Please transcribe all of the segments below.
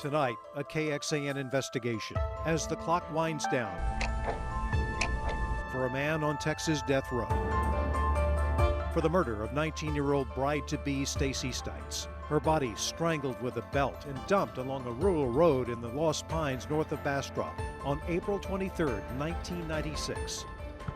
Tonight, a KXAN investigation as the clock winds down for a man on Texas death row for the murder of 19-year-old bride-to-be Stacey Stites. Her body strangled with a belt and dumped along a rural road in the Lost Pines north of Bastrop on April 23, 1996.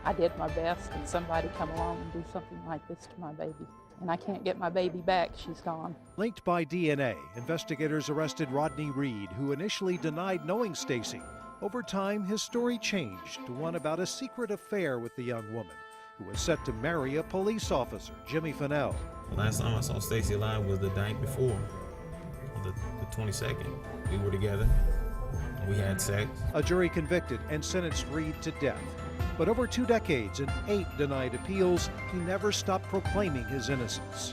I did my best, and somebody come along and do something like this to my baby. And I can't get my baby back. She's gone. Linked by DNA, investigators arrested Rodney Reed, who initially denied knowing Stacey. Over time, his story changed to one about a secret affair with the young woman, who was set to marry a police officer, Jimmy Fennell. The last time I saw Stacey alive was the night before, the 22nd. We were together. We had sex. A jury convicted and sentenced Reed to death. But over 2 decades and 8 denied appeals, he never stopped proclaiming his innocence.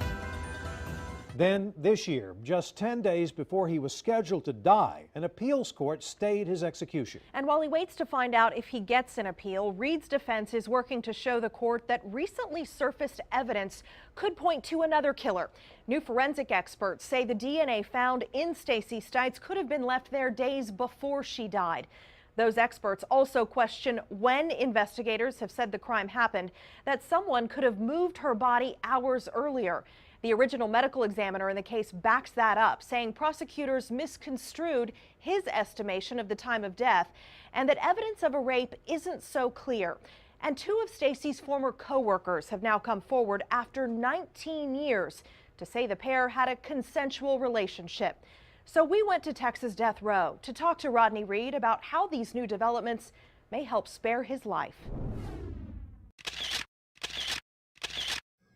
Then, this year, just 10 days before he was scheduled to die, an appeals court stayed his execution. And while he waits to find out if he gets an appeal, Reed's defense is working to show the court that recently surfaced evidence could point to another killer. New forensic experts say the DNA found in Stacey Stites could have been left there days before she died. Those experts also question when investigators have said the crime happened, that someone could have moved her body hours earlier. The original medical examiner in the case backs that up, saying prosecutors misconstrued his estimation of the time of death and that evidence of a rape isn't so clear. And 2 of Stacey's former co-workers have now come forward after 19 years to say the pair had a consensual relationship. So we went to Texas death row to talk to Rodney Reed about how these new developments may help spare his life.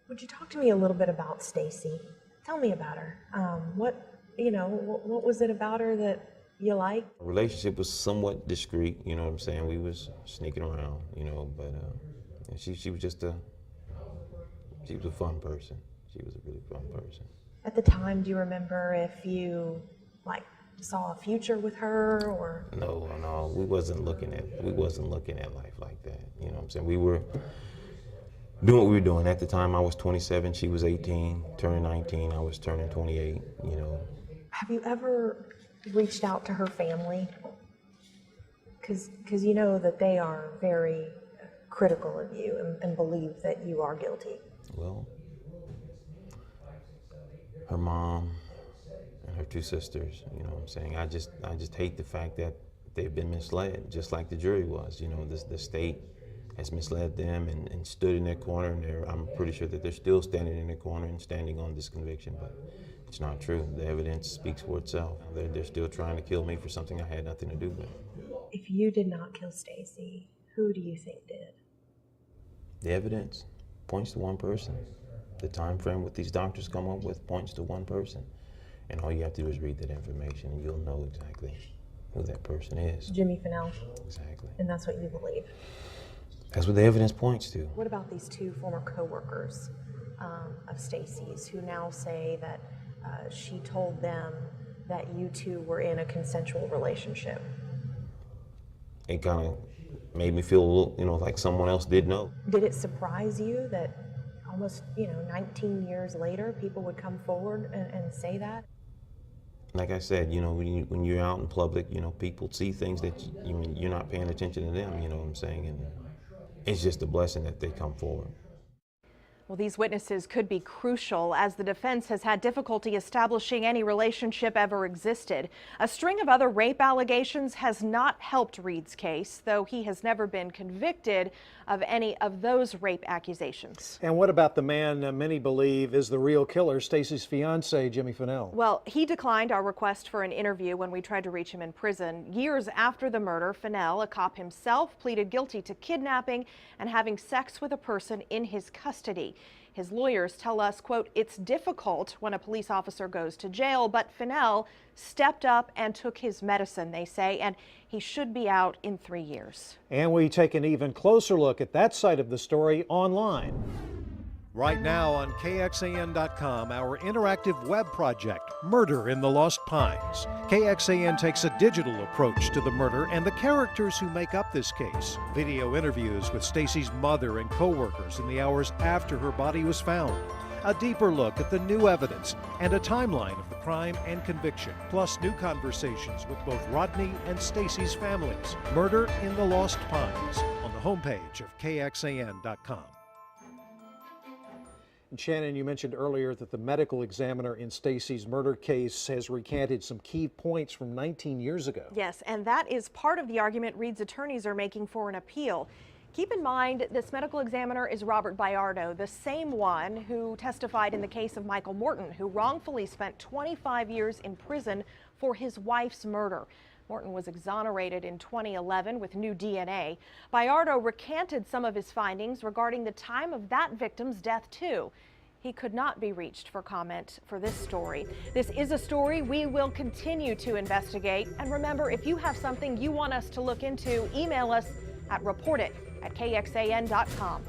Would you talk to me a little bit about Stacey? Tell me about her. What was it about her that you liked? Our relationship was somewhat discreet, you know what I'm saying? We was sneaking around, but she was just she was a fun person. She was a really fun person. At the time, do you remember if you saw a future with her or? No, we wasn't looking at life like that. You know what I'm saying? We were doing what we were doing. At the time, I was 27, she was 18, turning 19, I was turning 28, Have you ever reached out to her family? Because you know that they are very critical of you and believe that you are guilty. Well, her mom and her 2 sisters, you know what I'm saying? I just hate the fact that they've been misled, just like the jury was. The state has misled them and stood in their corner, and I'm pretty sure that they're still standing in their corner and standing on this conviction, but it's not true. The evidence speaks for itself. They're still trying to kill me for something I had nothing to do with. If you did not kill Stacey, who do you think did? The evidence points to one person. The time frame what these doctors come up with points to one person. And all you have to do is read that information and you'll know exactly who that person is. Jimmy Fennell? Exactly. And that's what you believe? That's what the evidence points to. What about these 2 former co-workers of Stacey's who now say that she told them that you 2 were in a consensual relationship? It kind of made me feel a little, like someone else did know. Did it surprise you that almost, 19 years later, people would come forward and say that? Like I said, when you're out in public, people see things that you're not paying attention to them, you know what I'm saying? And it's just a blessing that they come forward. Well, these witnesses could be crucial as the defense has had difficulty establishing any relationship ever existed. A string of other rape allegations has not helped Reed's case, though he has never been convicted of any of those rape accusations. And what about the man many believe is the real killer, Stacey's fiance, Jimmy Fennell? Well, he declined our request for an interview when we tried to reach him in prison. Years after the murder, Fennell, a cop himself, pleaded guilty to kidnapping and having sex with a person in his custody. His lawyers tell us, quote, it's difficult when a police officer goes to jail, but Fennell stepped up and took his medicine, they say, and he should be out in 3 years. And we take an even closer look at that side of the story online. Right now on KXAN.com, our interactive web project, Murder in the Lost Pines. KXAN takes a digital approach to the murder and the characters who make up this case. Video interviews with Stacey's mother and co-workers in the hours after her body was found. A deeper look at the new evidence and a timeline of the crime and conviction, plus new conversations with both Rodney and Stacey's families. Murder in the Lost Pines on the homepage of KXAN.com. And Shannon, you mentioned earlier that the medical examiner in Stacey's murder case has recanted some key points from 19 years ago. Yes, and that is part of the argument Reed's attorneys are making for an appeal. Keep in mind, this medical examiner is Robert Bayardo, the same one who testified in the case of Michael Morton, who wrongfully spent 25 years in prison for his wife's murder. Morton was exonerated in 2011 with new DNA. Bayardo recanted some of his findings regarding the time of that victim's death, too. He could not be reached for comment for this story. This is a story we will continue to investigate. And remember, if you have something you want us to look into, email us at reportit@kxan.com.